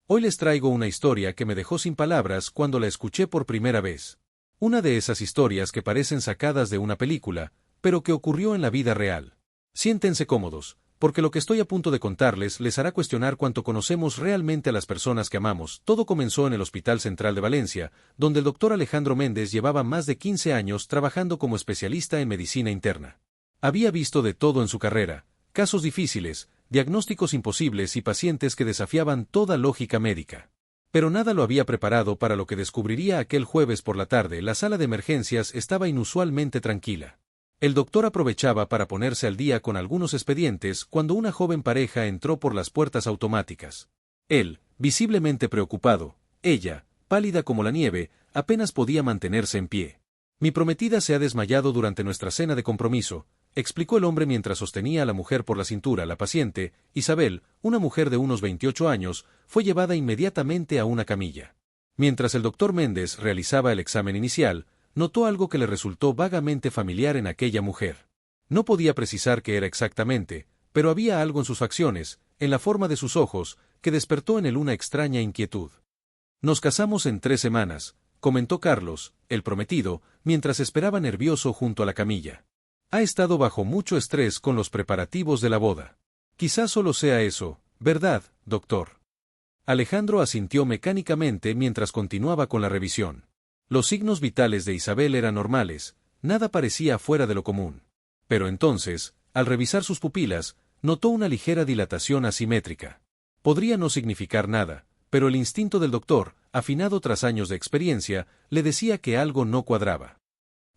Hoy les traigo una historia que me dejó sin palabras cuando la escuché por primera vez. Una de esas historias que parecen sacadas de una película, pero que ocurrió en la vida real. Siéntense cómodos, porque lo que estoy a punto de contarles les hará cuestionar cuánto conocemos realmente a las personas que amamos. Todo comenzó en el Hospital Central de Valencia, donde el doctor Alejandro Méndez llevaba más de 15 años trabajando como especialista en medicina interna. Había visto de todo en su carrera: casos difíciles, diagnósticos imposibles y pacientes que desafiaban toda lógica médica. Pero nada lo había preparado para lo que descubriría aquel jueves por la tarde. La sala de emergencias estaba inusualmente tranquila. El doctor aprovechaba para ponerse al día con algunos expedientes cuando una joven pareja entró por las puertas automáticas. Él, visiblemente preocupado; ella, pálida como la nieve, apenas podía mantenerse en pie. «Mi prometida se ha desmayado durante nuestra cena de compromiso», explicó el hombre mientras sostenía a la mujer por la cintura. La paciente, Isabel, una mujer de unos 28 años, fue llevada inmediatamente a una camilla. Mientras el doctor Méndez realizaba el examen inicial, notó algo que le resultó vagamente familiar en aquella mujer. No podía precisar qué era exactamente, pero había algo en sus facciones, en la forma de sus ojos, que despertó en él una extraña inquietud. «Nos casamos en 3 semanas», comentó Carlos, el prometido, mientras esperaba nervioso junto a la camilla. «Ha estado bajo mucho estrés con los preparativos de la boda». «Quizás solo sea eso, ¿verdad, doctor?». Alejandro asintió mecánicamente mientras continuaba con la revisión. Los signos vitales de Isabel eran normales, nada parecía fuera de lo común. Pero entonces, al revisar sus pupilas, notó una ligera dilatación asimétrica. Podría no significar nada, pero el instinto del doctor, afinado tras años de experiencia, le decía que algo no cuadraba.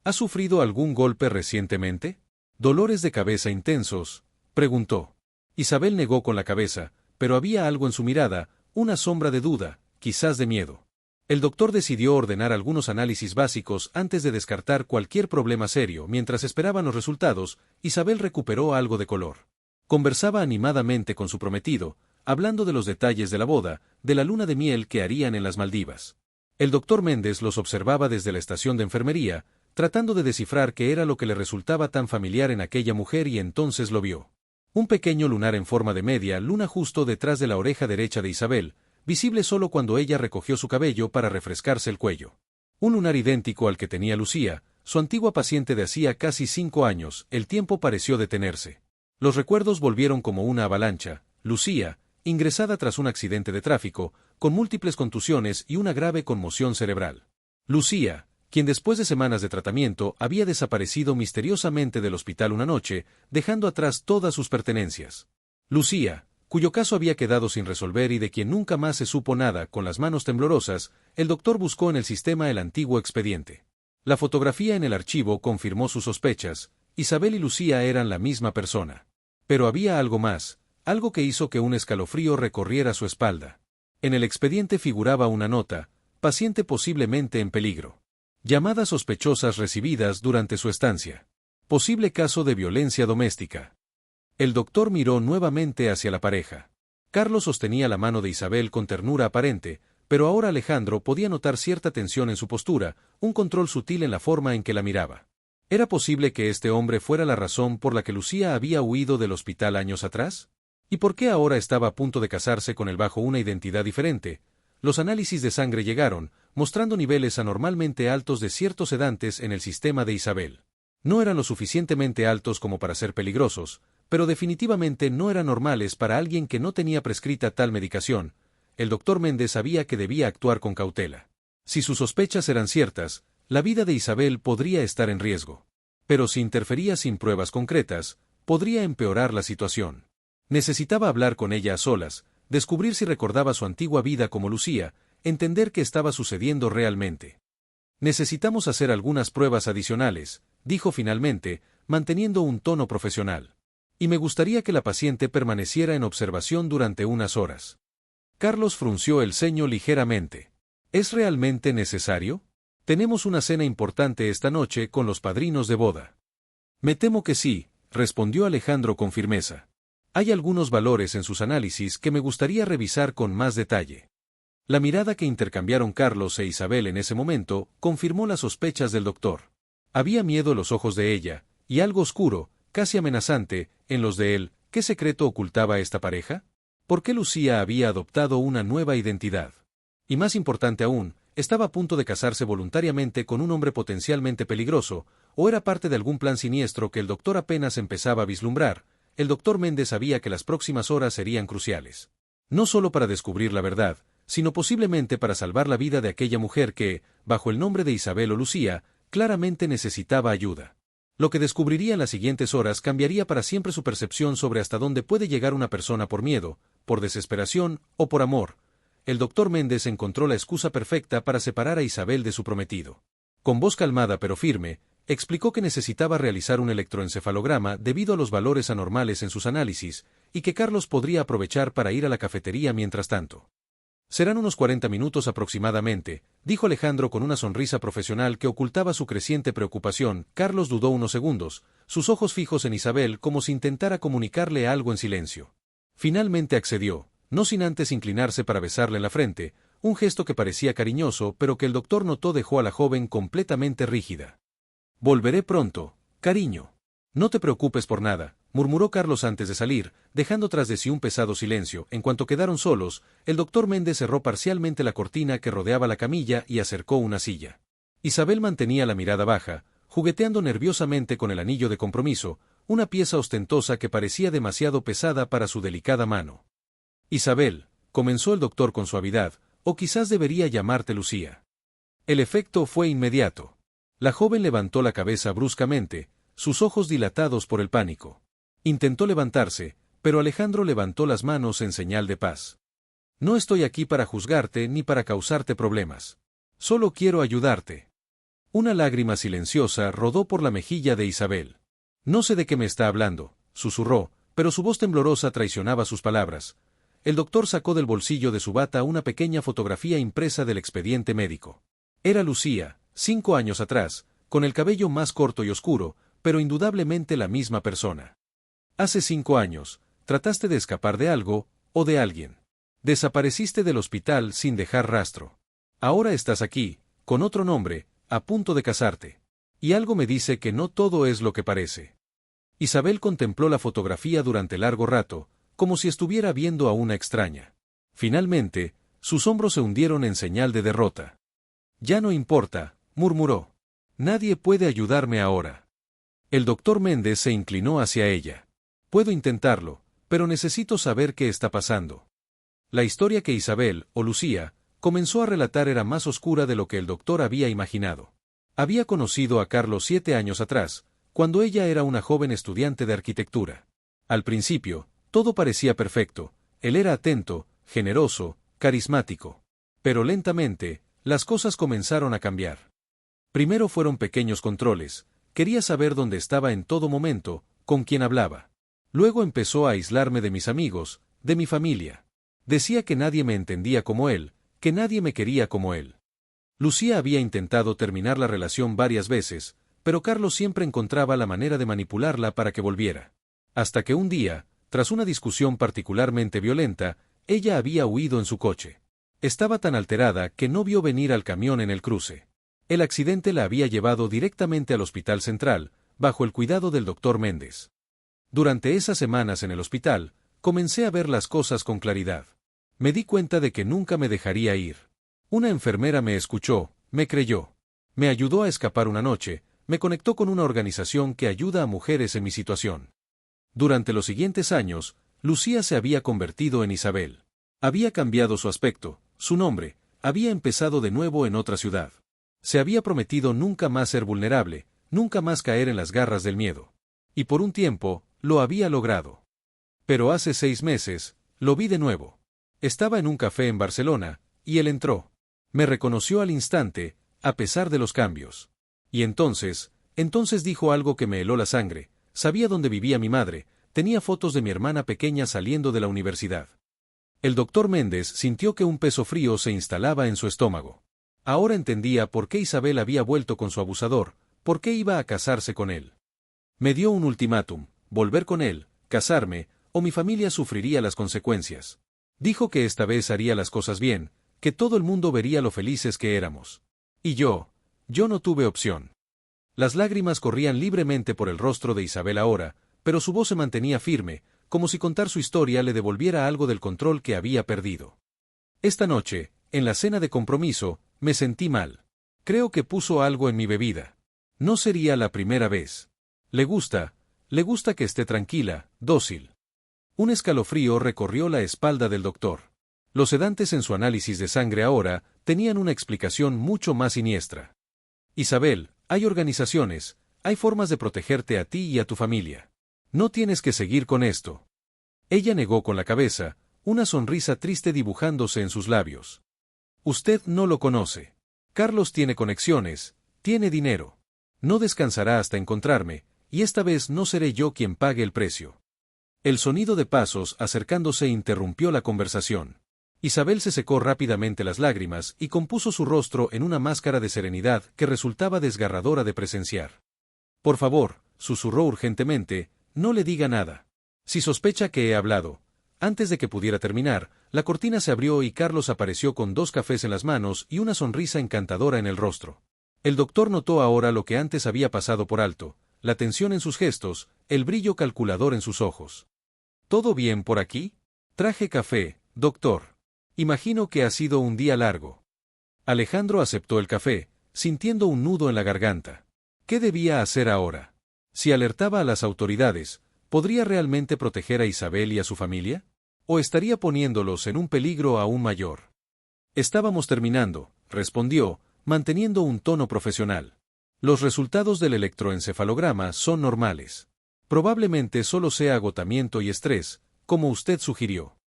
«¿Ha sufrido algún golpe recientemente? ¿Dolores de cabeza intensos?», preguntó. Isabel negó con la cabeza, pero había algo en su mirada, una sombra de duda, quizás de miedo. El doctor decidió ordenar algunos análisis básicos antes de descartar cualquier problema serio. Mientras esperaban los resultados, Isabel recuperó algo de color. Conversaba animadamente con su prometido, hablando de los detalles de la boda, de la luna de miel que harían en las Maldivas. El doctor Méndez los observaba desde la estación de enfermería, tratando de descifrar qué era lo que le resultaba tan familiar en aquella mujer, y entonces lo vio. Un pequeño lunar en forma de media luna justo detrás de la oreja derecha de Isabel, visible solo cuando ella recogió su cabello para refrescarse el cuello. Un lunar idéntico al que tenía Lucía, su antigua paciente de hacía casi 5 años. El tiempo pareció detenerse. Los recuerdos volvieron como una avalancha. Lucía, ingresada tras un accidente de tráfico, con múltiples contusiones y una grave conmoción cerebral. Lucía, quien después de semanas de tratamiento había desaparecido misteriosamente del hospital una noche, dejando atrás todas sus pertenencias. Lucía, cuyo caso había quedado sin resolver y de quien nunca más se supo nada. Con las manos temblorosas, el doctor buscó en el sistema el antiguo expediente. La fotografía en el archivo confirmó sus sospechas: Isabel y Lucía eran la misma persona. Pero había algo más, algo que hizo que un escalofrío recorriera su espalda. En el expediente figuraba una nota: paciente posiblemente en peligro. Llamadas sospechosas recibidas durante su estancia. Posible caso de violencia doméstica. El doctor miró nuevamente hacia la pareja. Carlos sostenía la mano de Isabel con ternura aparente, pero ahora Alejandro podía notar cierta tensión en su postura, un control sutil en la forma en que la miraba. ¿Era posible que este hombre fuera la razón por la que Lucía había huido del hospital años atrás? ¿Y por qué ahora estaba a punto de casarse con él bajo una identidad diferente? Los análisis de sangre llegaron, mostrando niveles anormalmente altos de ciertos sedantes en el sistema de Isabel. No eran lo suficientemente altos como para ser peligrosos, pero definitivamente no eran normales para alguien que no tenía prescrita tal medicación. El doctor Méndez sabía que debía actuar con cautela. Si sus sospechas eran ciertas, la vida de Isabel podría estar en riesgo. Pero si interfería sin pruebas concretas, podría empeorar la situación. Necesitaba hablar con ella a solas, descubrir si recordaba su antigua vida como Lucía, entender qué estaba sucediendo realmente. «Necesitamos hacer algunas pruebas adicionales», dijo finalmente, manteniendo un tono profesional. «Y me gustaría que la paciente permaneciera en observación durante unas horas». Carlos frunció el ceño ligeramente. «¿Es realmente necesario? Tenemos una cena importante esta noche con los padrinos de boda». «Me temo que sí», respondió Alejandro con firmeza. «Hay algunos valores en sus análisis que me gustaría revisar con más detalle». La mirada que intercambiaron Carlos e Isabel en ese momento confirmó las sospechas del doctor. Había miedo en los ojos de ella, y algo oscuro, casi amenazante, en los de él. ¿Qué secreto ocultaba esta pareja? ¿Por qué Lucía había adoptado una nueva identidad? Y más importante aún, ¿estaba a punto de casarse voluntariamente con un hombre potencialmente peligroso, o era parte de algún plan siniestro que el doctor apenas empezaba a vislumbrar? El doctor Méndez sabía que las próximas horas serían cruciales. No solo para descubrir la verdad, sino posiblemente para salvar la vida de aquella mujer que, bajo el nombre de Isabel o Lucía, claramente necesitaba ayuda. Lo que descubriría en las siguientes horas cambiaría para siempre su percepción sobre hasta dónde puede llegar una persona por miedo, por desesperación o por amor. El doctor Méndez encontró la excusa perfecta para separar a Isabel de su prometido. Con voz calmada pero firme, explicó que necesitaba realizar un electroencefalograma debido a los valores anormales en sus análisis, y que Carlos podría aprovechar para ir a la cafetería mientras tanto. Serán unos 40 minutos aproximadamente, dijo Alejandro con una sonrisa profesional que ocultaba su creciente preocupación. Carlos dudó unos segundos, sus ojos fijos en Isabel como si intentara comunicarle algo en silencio. Finalmente accedió, no sin antes inclinarse para besarle en la frente, un gesto que parecía cariñoso pero que el doctor notó dejó a la joven completamente rígida. «Volveré pronto, cariño. No te preocupes por nada», murmuró Carlos antes de salir, dejando tras de sí un pesado silencio. En cuanto quedaron solos, el doctor Méndez cerró parcialmente la cortina que rodeaba la camilla y acercó una silla. Isabel mantenía la mirada baja, jugueteando nerviosamente con el anillo de compromiso, una pieza ostentosa que parecía demasiado pesada para su delicada mano. «Isabel», comenzó el doctor con suavidad, «o quizás debería llamarte Lucía». El efecto fue inmediato. La joven levantó la cabeza bruscamente, sus ojos dilatados por el pánico. Intentó levantarse, pero Alejandro levantó las manos en señal de paz. «No estoy aquí para juzgarte ni para causarte problemas. Solo quiero ayudarte». Una lágrima silenciosa rodó por la mejilla de Isabel. «No sé de qué me está hablando», susurró, pero su voz temblorosa traicionaba sus palabras. El doctor sacó del bolsillo de su bata una pequeña fotografía impresa del expediente médico. Era Lucía, 5 años atrás, con el cabello más corto y oscuro, pero indudablemente la misma persona. Hace 5 años, trataste de escapar de algo, o de alguien. Desapareciste del hospital sin dejar rastro. Ahora estás aquí, con otro nombre, a punto de casarte. Y algo me dice que no todo es lo que parece. Isabel contempló la fotografía durante largo rato, como si estuviera viendo a una extraña. Finalmente, sus hombros se hundieron en señal de derrota. «Ya no importa», murmuró. «Nadie puede ayudarme ahora». El doctor Méndez se inclinó hacia ella. «Puedo intentarlo, pero necesito saber qué está pasando». La historia que Isabel, o Lucía, comenzó a relatar era más oscura de lo que el doctor había imaginado. Había conocido a Carlos 7 años atrás, cuando ella era una joven estudiante de arquitectura. Al principio, todo parecía perfecto, él era atento, generoso, carismático. Pero lentamente, las cosas comenzaron a cambiar. Primero fueron pequeños controles, quería saber dónde estaba en todo momento, con quién hablaba. Luego empezó a aislarme de mis amigos, de mi familia. Decía que nadie me entendía como él, que nadie me quería como él. Lucía había intentado terminar la relación varias veces, pero Carlos siempre encontraba la manera de manipularla para que volviera. Hasta que un día, tras una discusión particularmente violenta, ella había huido en su coche. Estaba tan alterada que no vio venir al camión en el cruce. El accidente la había llevado directamente al hospital central, bajo el cuidado del doctor Méndez. Durante esas semanas en el hospital, comencé a ver las cosas con claridad. Me di cuenta de que nunca me dejaría ir. Una enfermera me escuchó, me creyó. Me ayudó a escapar una noche, me conectó con una organización que ayuda a mujeres en mi situación. Durante los siguientes años, Lucía se había convertido en Isabel. Había cambiado su aspecto, su nombre, había empezado de nuevo en otra ciudad. Se había prometido nunca más ser vulnerable, nunca más caer en las garras del miedo. Y por un tiempo, lo había logrado. Pero hace 6 meses, lo vi de nuevo. Estaba en un café en Barcelona, y él entró. Me reconoció al instante, a pesar de los cambios. Y entonces dijo algo que me heló la sangre. Sabía dónde vivía mi madre, tenía fotos de mi hermana pequeña saliendo de la universidad. El doctor Méndez sintió que un peso frío se instalaba en su estómago. Ahora entendía por qué Isabel había vuelto con su abusador, por qué iba a casarse con él. Me dio un ultimátum, volver con él, casarme, o mi familia sufriría las consecuencias. Dijo que esta vez haría las cosas bien, que todo el mundo vería lo felices que éramos. Y yo no tuve opción. Las lágrimas corrían libremente por el rostro de Isabel ahora, pero su voz se mantenía firme, como si contar su historia le devolviera algo del control que había perdido. Esta noche, en la cena de compromiso, me sentí mal. Creo que puso algo en mi bebida. No sería la primera vez. Le gusta que esté tranquila, dócil. Un escalofrío recorrió la espalda del doctor. Los sedantes en su análisis de sangre ahora tenían una explicación mucho más siniestra. Isabel, hay organizaciones, hay formas de protegerte a ti y a tu familia. No tienes que seguir con esto. Ella negó con la cabeza, una sonrisa triste dibujándose en sus labios. Usted no lo conoce. Carlos tiene conexiones, tiene dinero. No descansará hasta encontrarme, y esta vez no seré yo quien pague el precio. El sonido de pasos acercándose interrumpió la conversación. Isabel se secó rápidamente las lágrimas y compuso su rostro en una máscara de serenidad que resultaba desgarradora de presenciar. Por favor, susurró urgentemente, no le diga nada. Si sospecha que he hablado. Antes de que pudiera terminar, la cortina se abrió y Carlos apareció con 2 cafés en las manos y una sonrisa encantadora en el rostro. El doctor notó ahora lo que antes había pasado por alto, la tensión en sus gestos, el brillo calculador en sus ojos. ¿Todo bien por aquí? Traje café, doctor. Imagino que ha sido un día largo. Alejandro aceptó el café, sintiendo un nudo en la garganta. ¿Qué debía hacer ahora? Si alertaba a las autoridades, ¿podría realmente proteger a Isabel y a su familia? ¿O estaría poniéndolos en un peligro aún mayor? Estábamos terminando, respondió, manteniendo un tono profesional. Los resultados del electroencefalograma son normales. Probablemente solo sea agotamiento y estrés, como usted sugirió.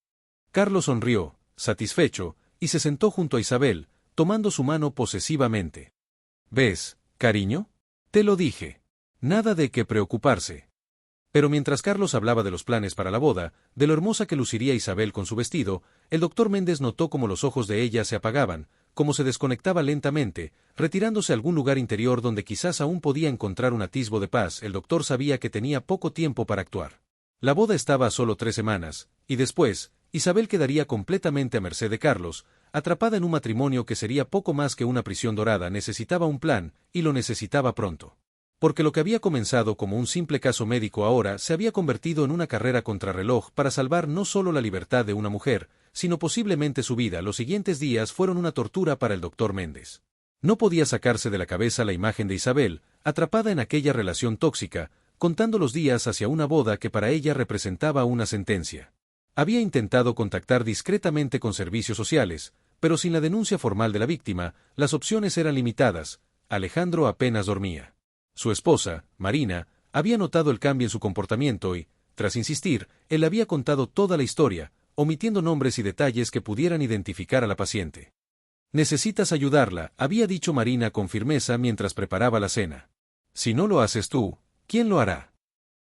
Carlos sonrió, satisfecho, y se sentó junto a Isabel, tomando su mano posesivamente. ¿Ves, cariño? Te lo dije. Nada de qué preocuparse. Pero mientras Carlos hablaba de los planes para la boda, de lo hermosa que luciría Isabel con su vestido, el doctor Méndez notó cómo los ojos de ella se apagaban, cómo se desconectaba lentamente, retirándose a algún lugar interior donde quizás aún podía encontrar un atisbo de paz. El doctor sabía que tenía poco tiempo para actuar. La boda estaba a solo 3 semanas, y después, Isabel quedaría completamente a merced de Carlos, atrapada en un matrimonio que sería poco más que una prisión dorada. Necesitaba un plan, y lo necesitaba pronto. Porque lo que había comenzado como un simple caso médico ahora se había convertido en una carrera contrarreloj para salvar no solo la libertad de una mujer, sino posiblemente su vida. Los siguientes días fueron una tortura para el doctor Méndez. No podía sacarse de la cabeza la imagen de Isabel, atrapada en aquella relación tóxica, contando los días hacia una boda que para ella representaba una sentencia. Había intentado contactar discretamente con servicios sociales, pero sin la denuncia formal de la víctima, las opciones eran limitadas. Alejandro apenas dormía. Su esposa, Marina, había notado el cambio en su comportamiento y, tras insistir, él había contado toda la historia, omitiendo nombres y detalles que pudieran identificar a la paciente. Necesitas ayudarla, había dicho Marina con firmeza mientras preparaba la cena. Si no lo haces tú, ¿quién lo hará?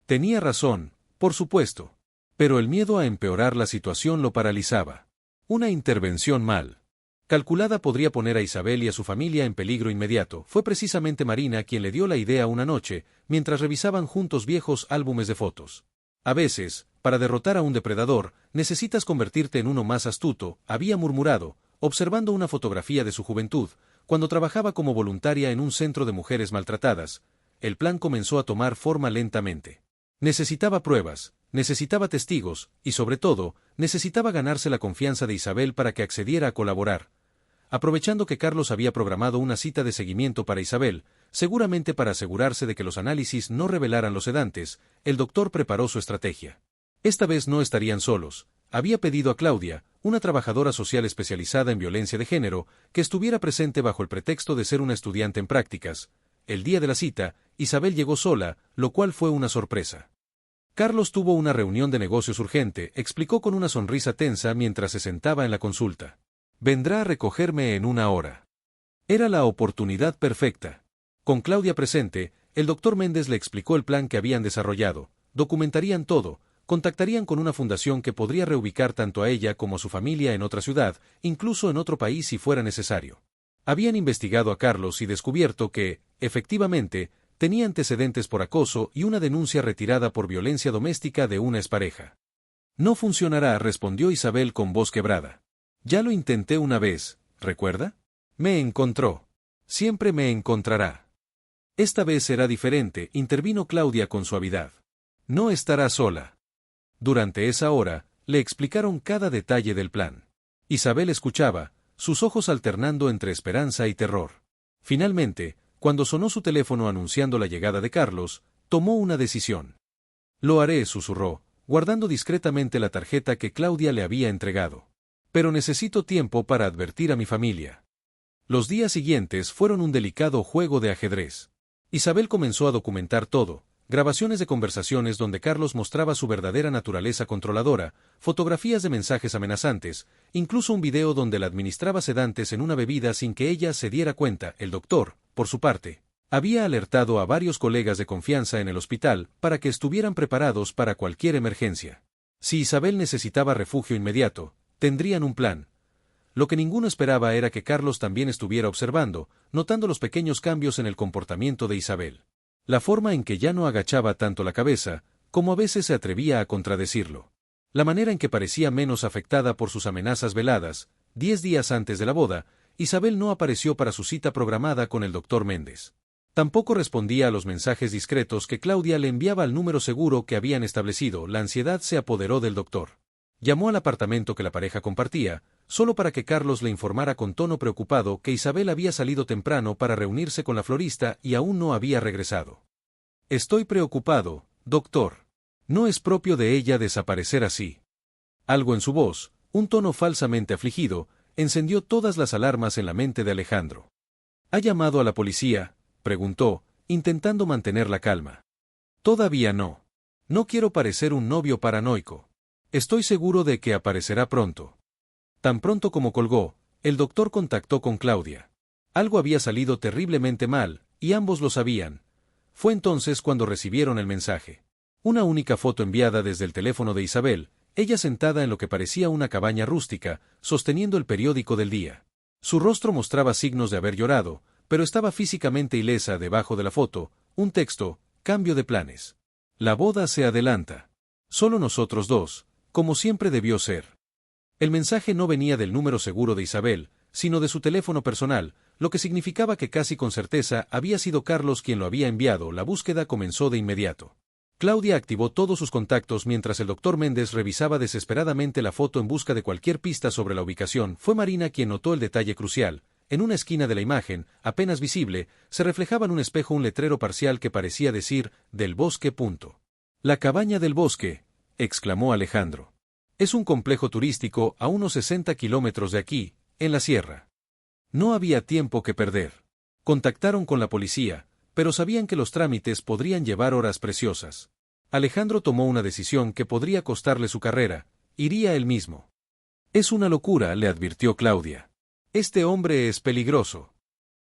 Tenía razón, por supuesto. Pero el miedo a empeorar la situación lo paralizaba. Una intervención mal calculada podría poner a Isabel y a su familia en peligro inmediato. Fue precisamente Marina quien le dio la idea una noche, mientras revisaban juntos viejos álbumes de fotos. A veces, para derrotar a un depredador, necesitas convertirte en uno más astuto, había murmurado, observando una fotografía de su juventud, cuando trabajaba como voluntaria en un centro de mujeres maltratadas. El plan comenzó a tomar forma lentamente. Necesitaba pruebas, necesitaba testigos, y sobre todo, necesitaba ganarse la confianza de Isabel para que accediera a colaborar. Aprovechando que Carlos había programado una cita de seguimiento para Isabel, seguramente para asegurarse de que los análisis no revelaran los sedantes, el doctor preparó su estrategia. Esta vez no estarían solos. Había pedido a Claudia, una trabajadora social especializada en violencia de género, que estuviera presente bajo el pretexto de ser una estudiante en prácticas. El día de la cita, Isabel llegó sola, lo cual fue una sorpresa. Carlos tuvo una reunión de negocios urgente, explicó con una sonrisa tensa mientras se sentaba en la consulta. Vendrá a recogerme en 1 hora. Era la oportunidad perfecta. Con Claudia presente, el doctor Méndez le explicó el plan que habían desarrollado, documentarían todo, contactarían con una fundación que podría reubicar tanto a ella como a su familia en otra ciudad, incluso en otro país si fuera necesario. Habían investigado a Carlos y descubierto que, efectivamente, tenía antecedentes por acoso y una denuncia retirada por violencia doméstica de una expareja. No funcionará, respondió Isabel con voz quebrada. Ya lo intenté una vez, ¿recuerda? Me encontró. Siempre me encontrará. Esta vez será diferente, intervino Claudia con suavidad. No estará sola. Durante esa hora, le explicaron cada detalle del plan. Isabel escuchaba, sus ojos alternando entre esperanza y terror. Finalmente, cuando sonó su teléfono anunciando la llegada de Carlos, tomó una decisión. Lo haré, susurró, guardando discretamente la tarjeta que Claudia le había entregado. Pero necesito tiempo para advertir a mi familia. Los días siguientes fueron un delicado juego de ajedrez. Isabel comenzó a documentar todo, grabaciones de conversaciones donde Carlos mostraba su verdadera naturaleza controladora, fotografías de mensajes amenazantes, incluso un video donde la administraba sedantes en una bebida sin que ella se diera cuenta. El doctor, por su parte, había alertado a varios colegas de confianza en el hospital para que estuvieran preparados para cualquier emergencia. Si Isabel necesitaba refugio inmediato, tendrían un plan. Lo que ninguno esperaba era que Carlos también estuviera observando, notando los pequeños cambios en el comportamiento de Isabel. La forma en que ya no agachaba tanto la cabeza, como a veces se atrevía a contradecirlo. La manera en que parecía menos afectada por sus amenazas veladas. 10 días antes de la boda, Isabel no apareció para su cita programada con el doctor Méndez. Tampoco respondía a los mensajes discretos que Claudia le enviaba al número seguro que habían establecido. La ansiedad se apoderó del doctor. Llamó al apartamento que la pareja compartía, solo para que Carlos le informara con tono preocupado que Isabel había salido temprano para reunirse con la florista y aún no había regresado. Estoy preocupado, doctor. No es propio de ella desaparecer así. Algo en su voz, un tono falsamente afligido, encendió todas las alarmas en la mente de Alejandro. ¿Ha llamado a la policía?, preguntó, intentando mantener la calma. Todavía no. No quiero parecer un novio paranoico. Estoy seguro de que aparecerá pronto. Tan pronto como colgó, el doctor contactó con Claudia. Algo había salido terriblemente mal, y ambos lo sabían. Fue entonces cuando recibieron el mensaje. Una única foto enviada desde el teléfono de Isabel, ella sentada en lo que parecía una cabaña rústica, sosteniendo el periódico del día. Su rostro mostraba signos de haber llorado, pero estaba físicamente ilesa. Debajo de la foto, un texto: cambio de planes. La boda se adelanta. Solo nosotros dos, como siempre debió ser. El mensaje no venía del número seguro de Isabel, sino de su teléfono personal, lo que significaba que casi con certeza había sido Carlos quien lo había enviado. La búsqueda comenzó de inmediato. Claudia activó todos sus contactos mientras el doctor Méndez revisaba desesperadamente la foto en busca de cualquier pista sobre la ubicación. Fue Marina quien notó el detalle crucial. En una esquina de la imagen, apenas visible, se reflejaba en un espejo un letrero parcial que parecía decir: del bosque. La cabaña del bosque, exclamó Alejandro. Es un complejo turístico a unos 60 kilómetros de aquí, en la sierra. No había tiempo que perder. Contactaron con la policía, pero sabían que los trámites podrían llevar horas preciosas. Alejandro tomó una decisión que podría costarle su carrera: iría él mismo. Es una locura, le advirtió Claudia. Este hombre es peligroso.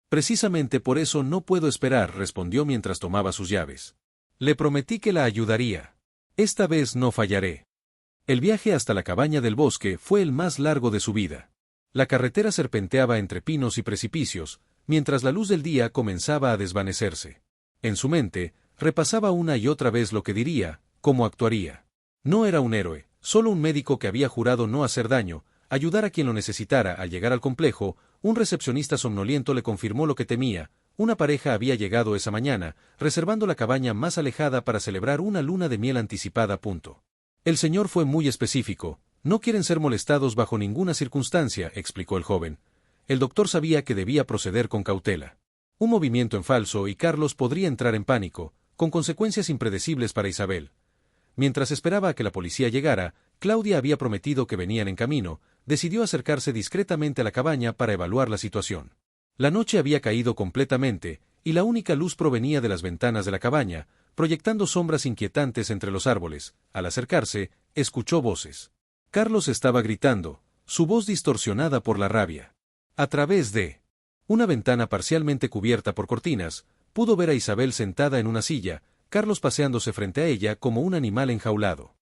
Precisamente por eso no puedo esperar, respondió mientras tomaba sus llaves. Le prometí que la ayudaría. Esta vez no fallaré. El viaje hasta la cabaña del bosque fue el más largo de su vida. La carretera serpenteaba entre pinos y precipicios, mientras la luz del día comenzaba a desvanecerse. En su mente, repasaba una y otra vez lo que diría, cómo actuaría. No era un héroe, solo un médico que había jurado no hacer daño, ayudar a quien lo necesitara. Al llegar al complejo, un recepcionista somnoliento le confirmó lo que temía: una pareja había llegado esa mañana, reservando la cabaña más alejada para celebrar una luna de miel anticipada. El señor fue muy específico: no quieren ser molestados bajo ninguna circunstancia, explicó el joven. El doctor sabía que debía proceder con cautela. Un movimiento en falso y Carlos podría entrar en pánico, con consecuencias impredecibles para Isabel. Mientras esperaba a que la policía llegara, Claudia había prometido que venían en camino. Decidió acercarse discretamente a la cabaña para evaluar la situación. La noche había caído completamente, y la única luz provenía de las ventanas de la cabaña, proyectando sombras inquietantes entre los árboles. Al acercarse, escuchó voces. Carlos estaba gritando, su voz distorsionada por la rabia. A través de una ventana parcialmente cubierta por cortinas, pudo ver a Isabel sentada en una silla, Carlos paseándose frente a ella como un animal enjaulado.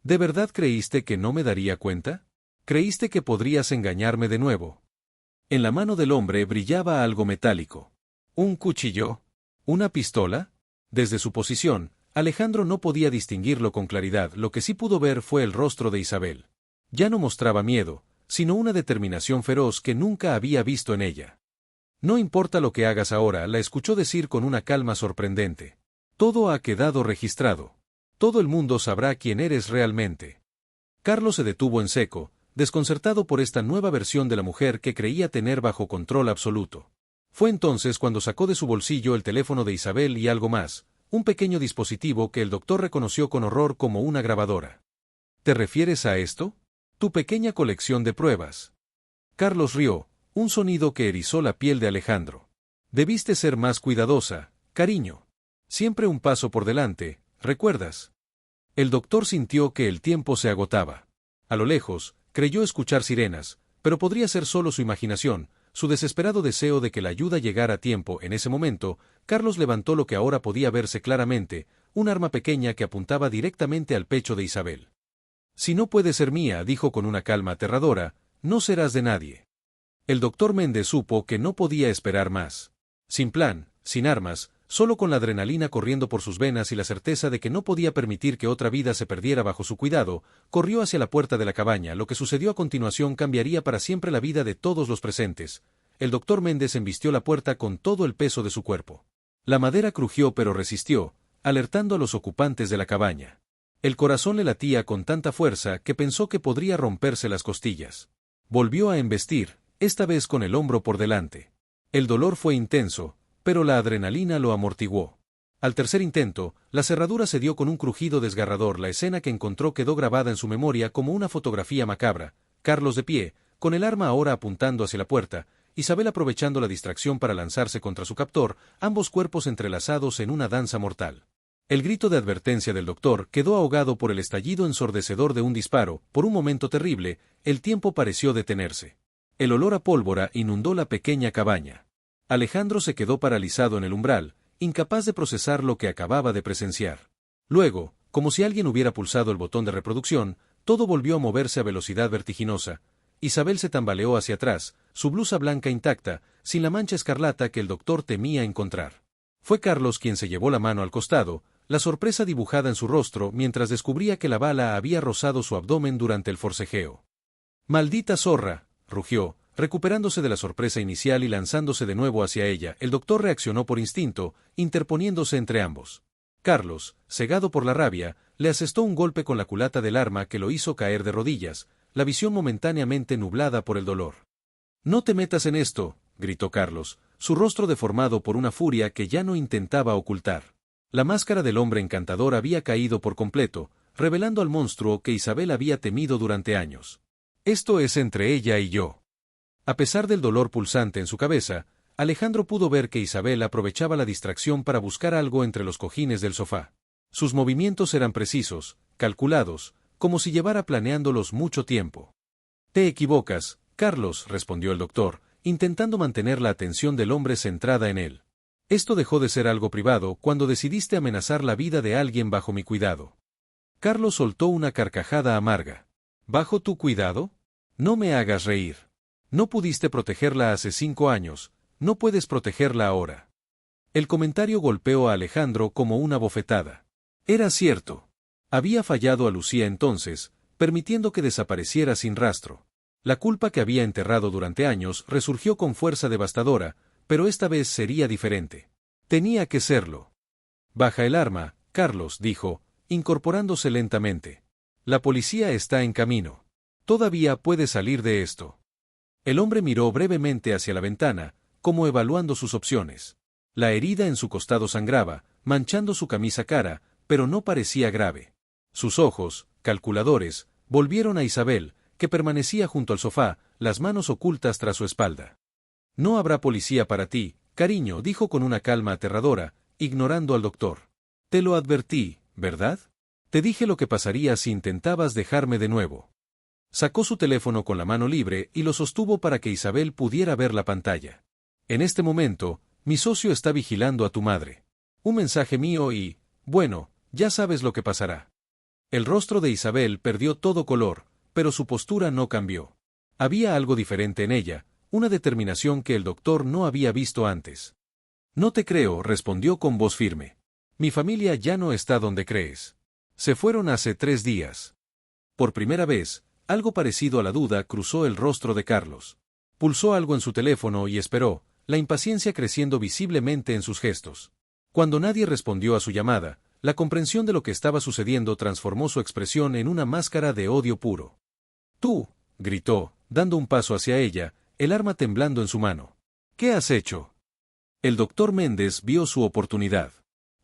¿De verdad creíste que no me daría cuenta? ¿Creíste que podrías engañarme de nuevo? En la mano del hombre brillaba algo metálico. ¿Un cuchillo? ¿Una pistola? Desde su posición, Alejandro no podía distinguirlo con claridad. Lo que sí pudo ver fue el rostro de Isabel. Ya no mostraba miedo, sino una determinación feroz que nunca había visto en ella. No importa lo que hagas ahora, la escuchó decir con una calma sorprendente. Todo ha quedado registrado. Todo el mundo sabrá quién eres realmente. Carlos se detuvo en seco, desconcertado por esta nueva versión de la mujer que creía tener bajo control absoluto. Fue entonces cuando sacó de su bolsillo el teléfono de Isabel y algo más, un pequeño dispositivo que el doctor reconoció con horror como una grabadora. ¿Te refieres a esto? Tu pequeña colección de pruebas. Carlos rió, un sonido que erizó la piel de Alejandro. Debiste ser más cuidadosa, cariño. Siempre un paso por delante, ¿recuerdas? El doctor sintió que el tiempo se agotaba. A lo lejos, creyó escuchar sirenas, pero podría ser solo su imaginación, su desesperado deseo de que la ayuda llegara a tiempo. En ese momento, Carlos levantó lo que ahora podía verse claramente, un arma pequeña que apuntaba directamente al pecho de Isabel. Si no puede ser mía, dijo con una calma aterradora, no serás de nadie. El doctor Méndez supo que no podía esperar más. Sin plan, sin armas, solo con la adrenalina corriendo por sus venas y la certeza de que no podía permitir que otra vida se perdiera bajo su cuidado, corrió hacia la puerta de la cabaña. Lo que sucedió a continuación cambiaría para siempre la vida de todos los presentes. El doctor Méndez embistió la puerta con todo el peso de su cuerpo. La madera crujió pero resistió, alertando a los ocupantes de la cabaña. El corazón le latía con tanta fuerza que pensó que podría romperse las costillas. Volvió a embestir, esta vez con el hombro por delante. El dolor fue intenso, pero la adrenalina lo amortiguó. Al tercer intento, la cerradura se dio con un crujido desgarrador. La escena que encontró quedó grabada en su memoria como una fotografía macabra. Carlos de pie, con el arma ahora apuntando hacia la puerta, Isabel aprovechando la distracción para lanzarse contra su captor, ambos cuerpos entrelazados en una danza mortal. El grito de advertencia del doctor quedó ahogado por el estallido ensordecedor de un disparo. Por un momento terrible, el tiempo pareció detenerse. El olor a pólvora inundó la pequeña cabaña. Alejandro se quedó paralizado en el umbral, incapaz de procesar lo que acababa de presenciar. Luego, como si alguien hubiera pulsado el botón de reproducción, todo volvió a moverse a velocidad vertiginosa. Isabel se tambaleó hacia atrás, su blusa blanca intacta, sin la mancha escarlata que el doctor temía encontrar. Fue Carlos quien se llevó la mano al costado, la sorpresa dibujada en su rostro mientras descubría que la bala había rozado su abdomen durante el forcejeo. «¡Maldita zorra!», rugió, recuperándose de la sorpresa inicial y lanzándose de nuevo hacia ella. El doctor reaccionó por instinto, interponiéndose entre ambos. Carlos, cegado por la rabia, le asestó un golpe con la culata del arma que lo hizo caer de rodillas, la visión momentáneamente nublada por el dolor. «No te metas en esto», gritó Carlos, su rostro deformado por una furia que ya no intentaba ocultar. La máscara del hombre encantador había caído por completo, revelando al monstruo que Isabel había temido durante años. «Esto es entre ella y yo». A pesar del dolor pulsante en su cabeza, Alejandro pudo ver que Isabel aprovechaba la distracción para buscar algo entre los cojines del sofá. Sus movimientos eran precisos, calculados, como si llevara planeándolos mucho tiempo. «Te equivocas, Carlos», respondió el doctor, intentando mantener la atención del hombre centrada en él. «Esto dejó de ser algo privado cuando decidiste amenazar la vida de alguien bajo mi cuidado». Carlos soltó una carcajada amarga. «¿Bajo tu cuidado? No me hagas reír. No pudiste protegerla hace 5 años, no puedes protegerla ahora». El comentario golpeó a Alejandro como una bofetada. Era cierto. Había fallado a Lucía entonces, permitiendo que desapareciera sin rastro. La culpa que había enterrado durante años resurgió con fuerza devastadora, pero esta vez sería diferente. Tenía que serlo. «Baja el arma, Carlos», dijo, incorporándose lentamente. «La policía está en camino. Todavía puede salir de esto». El hombre miró brevemente hacia la ventana, como evaluando sus opciones. La herida en su costado sangraba, manchando su camisa cara, pero no parecía grave. Sus ojos, calculadores, volvieron a Isabel, que permanecía junto al sofá, las manos ocultas tras su espalda. «No habrá policía para ti, cariño», dijo con una calma aterradora, ignorando al doctor. «Te lo advertí, ¿verdad? Te dije lo que pasaría si intentabas dejarme de nuevo». Sacó su teléfono con la mano libre y lo sostuvo para que Isabel pudiera ver la pantalla. «En este momento, mi socio está vigilando a tu madre. Un mensaje mío y, bueno, ya sabes lo que pasará». El rostro de Isabel perdió todo color, pero su postura no cambió. Había algo diferente en ella, una determinación que el doctor no había visto antes. «No te creo», respondió con voz firme. «Mi familia ya no está donde crees. Se fueron hace 3 días». Por primera vez, algo parecido a la duda cruzó el rostro de Carlos. Pulsó algo en su teléfono y esperó, la impaciencia creciendo visiblemente en sus gestos. Cuando nadie respondió a su llamada, La comprensión de lo que estaba sucediendo transformó su expresión en una máscara de odio puro. «Tú», gritó, dando un paso hacia ella, el arma temblando en su mano. «¿Qué has hecho?» El doctor Méndez vio su oportunidad.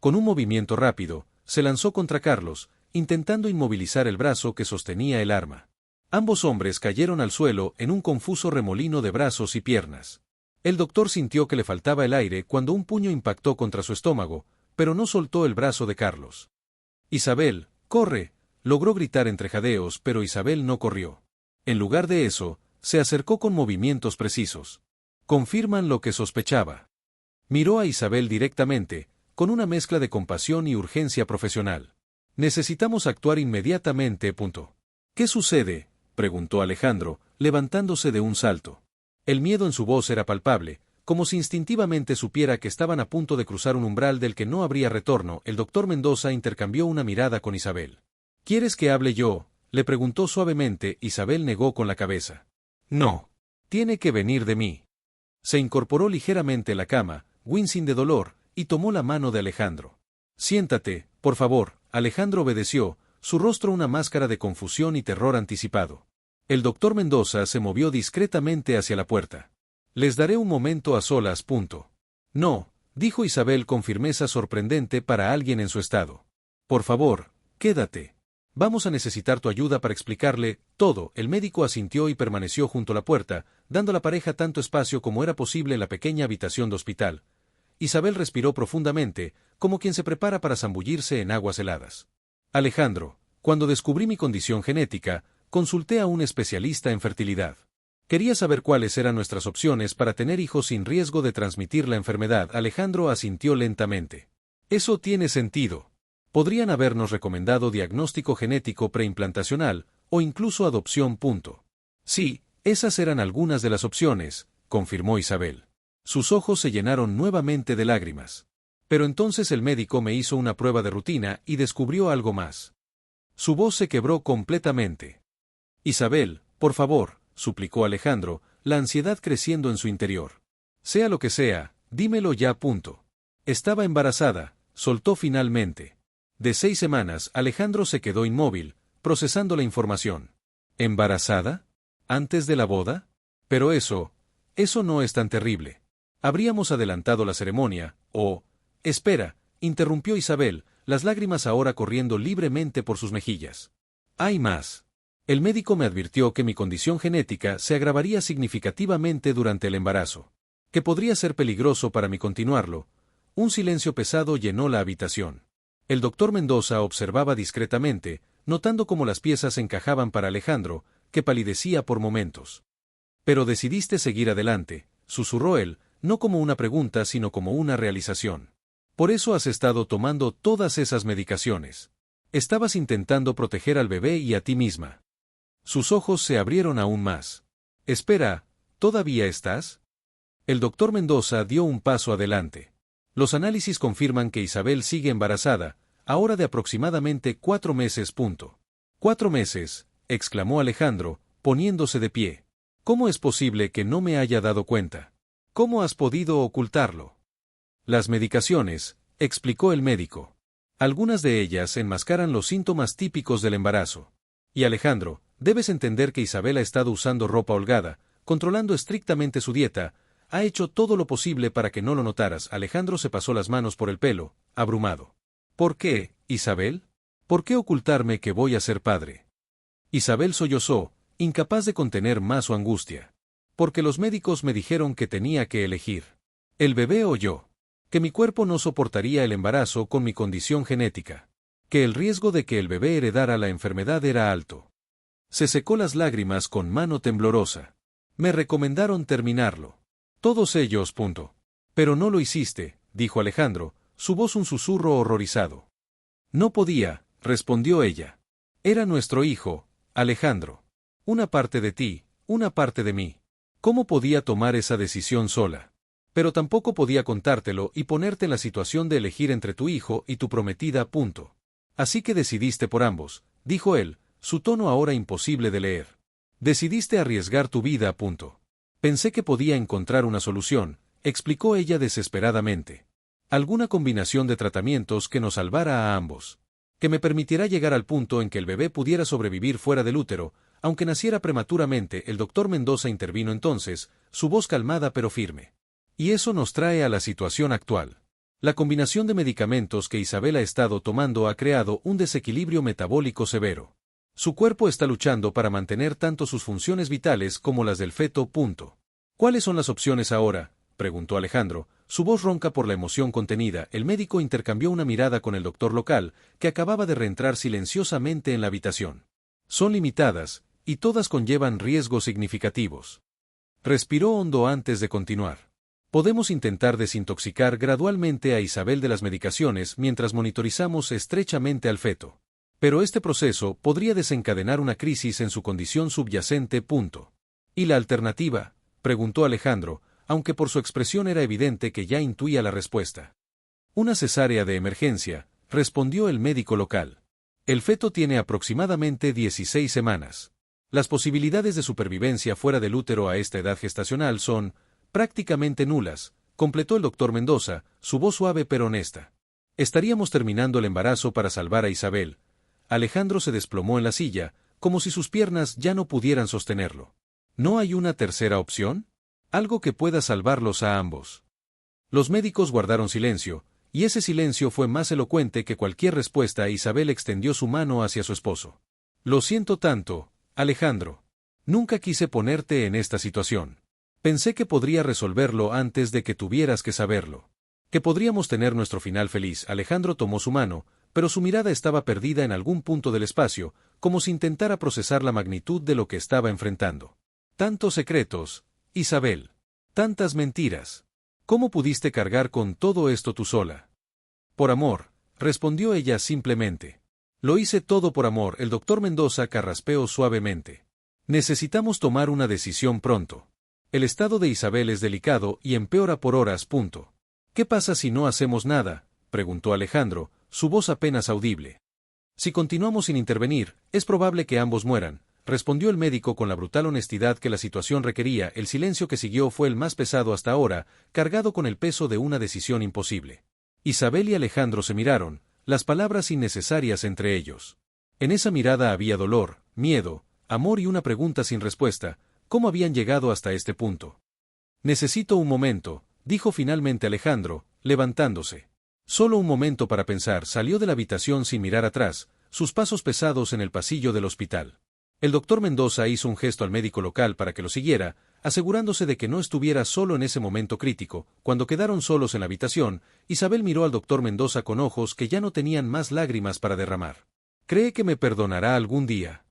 Con un movimiento rápido, se lanzó contra Carlos, intentando inmovilizar el brazo que sostenía el arma. Ambos hombres cayeron al suelo en un confuso remolino de brazos y piernas. El doctor sintió que le faltaba el aire cuando un puño impactó contra su estómago, pero no soltó el brazo de Carlos. «Isabel, corre», logró gritar entre jadeos, pero Isabel no corrió. En lugar de eso, se acercó con movimientos precisos. Confirman lo que sospechaba. Miró a Isabel directamente, con una mezcla de compasión y urgencia profesional. «Necesitamos actuar inmediatamente. ¿Qué sucede?», preguntó Alejandro, levantándose de un salto. El miedo en su voz era palpable, como si instintivamente supiera que estaban a punto de cruzar un umbral del que no habría retorno. El doctor Mendoza intercambió una mirada con Isabel. «¿Quieres que hable yo?», le preguntó suavemente. Isabel negó con la cabeza. «No. Tiene que venir de mí». Se incorporó ligeramente a la cama, wincing de dolor, y tomó la mano de Alejandro. «Siéntate, por favor». Alejandro obedeció, su rostro una máscara de confusión y terror anticipado. El doctor Mendoza se movió discretamente hacia la puerta. «Les daré un momento a solas. No», dijo Isabel con firmeza sorprendente para alguien en su estado. «Por favor, quédate. Vamos a necesitar tu ayuda para explicarle todo». El médico asintió y permaneció junto a la puerta, dando a la pareja tanto espacio como era posible en la pequeña habitación de hospital. Isabel respiró profundamente, como quien se prepara para zambullirse en aguas heladas. «Alejandro, cuando descubrí mi condición genética, consulté a un especialista en fertilidad. Quería saber cuáles eran nuestras opciones para tener hijos sin riesgo de transmitir la enfermedad». Alejandro asintió lentamente. «Eso tiene sentido. Podrían habernos recomendado diagnóstico genético preimplantacional, o incluso adopción. Sí, esas eran algunas de las opciones», confirmó Isabel. Sus ojos se llenaron nuevamente de lágrimas. «Pero entonces el médico me hizo una prueba de rutina y descubrió algo más». Su voz se quebró completamente. «Isabel, por favor», suplicó Alejandro, la ansiedad creciendo en su interior. «Sea lo que sea, dímelo ya. Estaba embarazada», soltó finalmente. De 6 semanas, Alejandro se quedó inmóvil, procesando la información. «¿Embarazada? ¿Antes de la boda? Pero eso no es tan terrible. Habríamos adelantado la ceremonia, o...». «Espera», interrumpió Isabel, las lágrimas ahora corriendo libremente por sus mejillas. «Hay más. El médico me advirtió que mi condición genética se agravaría significativamente durante el embarazo, que podría ser peligroso para mí continuarlo». Un silencio pesado llenó la habitación. El doctor Mendoza observaba discretamente, notando cómo las piezas encajaban para Alejandro, que palidecía por momentos. «Pero decidiste seguir adelante», susurró él, no como una pregunta sino como una realización. «Por eso has estado tomando todas esas medicaciones. Estabas intentando proteger al bebé y a ti misma». Sus ojos se abrieron aún más. «Espera, ¿todavía estás?». El doctor Mendoza dio un paso adelante. «Los análisis confirman que Isabel sigue embarazada, ahora de aproximadamente 4 meses. «¿4 meses?», exclamó Alejandro, poniéndose de pie. «¿Cómo es posible que no me haya dado cuenta? ¿Cómo has podido ocultarlo?». «Las medicaciones», explicó el médico. «Algunas de ellas enmascaran los síntomas típicos del embarazo. Y Alejandro, debes entender que Isabel ha estado usando ropa holgada, controlando estrictamente su dieta, ha hecho todo lo posible para que no lo notaras». Alejandro se pasó las manos por el pelo, abrumado. «¿Por qué, Isabel? ¿Por qué ocultarme que voy a ser padre?». Isabel sollozó, incapaz de contener más su angustia. «Porque los médicos me dijeron que tenía que elegir. ¿El bebé o yo? Que mi cuerpo no soportaría el embarazo con mi condición genética. Que el riesgo de que el bebé heredara la enfermedad era alto». Se secó las lágrimas con mano temblorosa. «Me recomendaron terminarlo. Todos ellos. Pero no lo hiciste», dijo Alejandro, su voz un susurro horrorizado. «No podía», respondió ella. «Era nuestro hijo, Alejandro. Una parte de ti, una parte de mí. ¿Cómo podía tomar esa decisión sola? Pero tampoco podía contártelo y ponerte en la situación de elegir entre tu hijo y tu prometida. Así que decidiste por ambos», dijo él, su tono ahora imposible de leer. «Decidiste arriesgar tu vida. Pensé que podía encontrar una solución», explicó ella desesperadamente. Alguna combinación de tratamientos que nos salvara a ambos. Que me permitiera llegar al punto en que el bebé pudiera sobrevivir fuera del útero, aunque naciera prematuramente. El doctor Mendoza intervino entonces, su voz calmada pero firme. Y eso nos trae a la situación actual. La combinación de medicamentos que Isabel ha estado tomando ha creado un desequilibrio metabólico severo. Su cuerpo está luchando para mantener tanto sus funciones vitales como las del feto. ¿Cuáles son las opciones ahora?, preguntó Alejandro, su voz ronca por la emoción contenida. El médico intercambió una mirada con el doctor local, que acababa de reentrar silenciosamente en la habitación. Son limitadas, y todas conllevan riesgos significativos. Respiró hondo antes de continuar. Podemos intentar desintoxicar gradualmente a Isabel de las medicaciones mientras monitorizamos estrechamente al feto. Pero este proceso podría desencadenar una crisis en su condición subyacente. ¿Y la alternativa?, preguntó Alejandro, aunque por su expresión era evidente que ya intuía la respuesta. Una cesárea de emergencia, respondió el médico local. El feto tiene aproximadamente 16 semanas. Las posibilidades de supervivencia fuera del útero a esta edad gestacional son prácticamente nulas, completó el doctor Mendoza, su voz suave pero honesta. Estaríamos terminando el embarazo para salvar a Isabel. Alejandro se desplomó en la silla, como si sus piernas ya no pudieran sostenerlo. ¿No hay una tercera opción? Algo que pueda salvarlos a ambos. Los médicos guardaron silencio, y ese silencio fue más elocuente que cualquier respuesta. Isabel extendió su mano hacia su esposo. Lo siento tanto, Alejandro. Nunca quise ponerte en esta situación. Pensé que podría resolverlo antes de que tuvieras que saberlo. Que podríamos tener nuestro final feliz. Alejandro tomó su mano, pero su mirada estaba perdida en algún punto del espacio, como si intentara procesar la magnitud de lo que estaba enfrentando. Tantos secretos, Isabel. Tantas mentiras. ¿Cómo pudiste cargar con todo esto tú sola? Por amor, respondió ella simplemente. Lo hice todo por amor. El doctor Mendoza carraspeó suavemente. Necesitamos tomar una decisión pronto. El estado de Isabel es delicado y empeora por horas. ¿Qué pasa si no hacemos nada?, preguntó Alejandro, su voz apenas audible. Si continuamos sin intervenir, es probable que ambos mueran, respondió el médico con la brutal honestidad que la situación requería. El silencio que siguió fue el más pesado hasta ahora, cargado con el peso de una decisión imposible. Isabel y Alejandro se miraron, las palabras innecesarias entre ellos. En esa mirada había dolor, miedo, amor y una pregunta sin respuesta: ¿cómo habían llegado hasta este punto? Necesito un momento, dijo finalmente Alejandro, levantándose. Solo un momento para pensar. Salió de la habitación sin mirar atrás, sus pasos pesados en el pasillo del hospital. El doctor Mendoza hizo un gesto al médico local para que lo siguiera, asegurándose de que no estuviera solo en ese momento crítico. Cuando quedaron solos en la habitación, Isabel miró al doctor Mendoza con ojos que ya no tenían más lágrimas para derramar. ¿Cree que me perdonará algún día?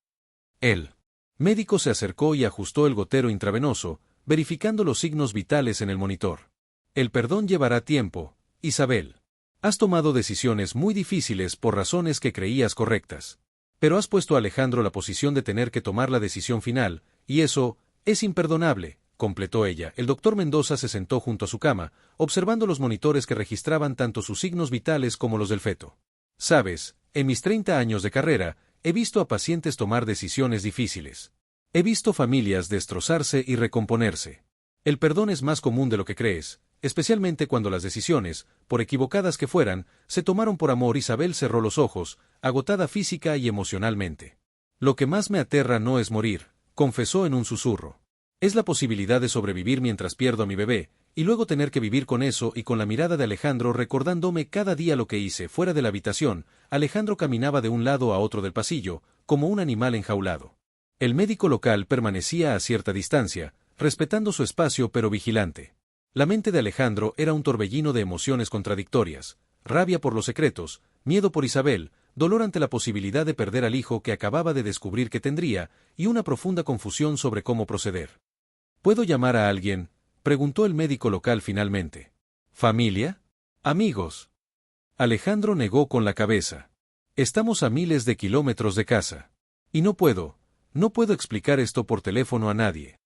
El médico se acercó y ajustó el gotero intravenoso, verificando los signos vitales en el monitor. El perdón llevará tiempo, Isabel. Has tomado decisiones muy difíciles por razones que creías correctas. Pero has puesto a Alejandro en la posición de tener que tomar la decisión final, y eso es imperdonable, completó ella. El doctor Mendoza se sentó junto a su cama, observando los monitores que registraban tanto sus signos vitales como los del feto. Sabes, en mis 30 años de carrera, he visto a pacientes tomar decisiones difíciles. He visto familias destrozarse y recomponerse. El perdón es más común de lo que crees, especialmente cuando las decisiones, por equivocadas que fueran, se tomaron por amor. Isabel cerró los ojos, agotada física y emocionalmente. Lo que más me aterra no es morir, confesó en un susurro. Es la posibilidad de sobrevivir mientras pierdo a mi bebé, y luego tener que vivir con eso. Y con la mirada de Alejandro recordándome cada día lo que hice fuera de la habitación. Alejandro caminaba de un lado a otro del pasillo, como un animal enjaulado. El médico local permanecía a cierta distancia, respetando su espacio pero vigilante. La mente de Alejandro era un torbellino de emociones contradictorias: rabia por los secretos, miedo por Isabel, dolor ante la posibilidad de perder al hijo que acababa de descubrir que tendría, y una profunda confusión sobre cómo proceder. ¿Puedo llamar a alguien?, preguntó el médico local finalmente. ¿Familia? ¿Amigos? Alejandro negó con la cabeza. Estamos a miles de kilómetros de casa. Y no puedo explicar esto por teléfono a nadie.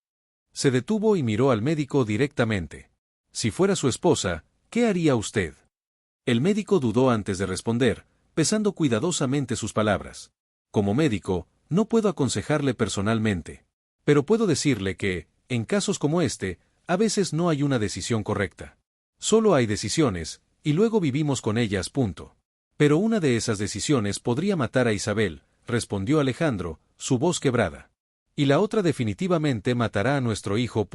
Se detuvo y miró al médico directamente. Si fuera su esposa, ¿qué haría usted? El médico dudó antes de responder, pesando cuidadosamente sus palabras. Como médico, no puedo aconsejarle personalmente. Pero puedo decirle que, en casos como este, a veces no hay una decisión correcta. Solo hay decisiones, y luego vivimos con ellas. Pero una de esas decisiones podría matar a Isabel, respondió Alejandro, su voz quebrada. Y la otra definitivamente matará a nuestro hijo.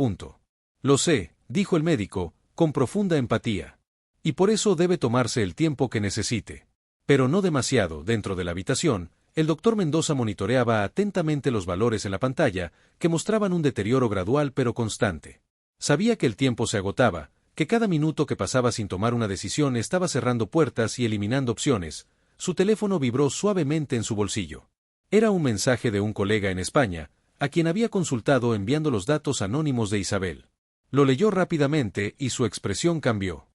Lo sé, dijo el médico, con profunda empatía. Y por eso debe tomarse el tiempo que necesite. Pero no demasiado. Dentro de la habitación, el doctor Mendoza monitoreaba atentamente los valores en la pantalla, que mostraban un deterioro gradual pero constante. Sabía que el tiempo se agotaba, que cada minuto que pasaba sin tomar una decisión estaba cerrando puertas y eliminando opciones. Su teléfono vibró suavemente en su bolsillo. Era un mensaje de un colega en España, a quien había consultado enviando los datos anónimos de Isabel. Lo leyó rápidamente y su expresión cambió.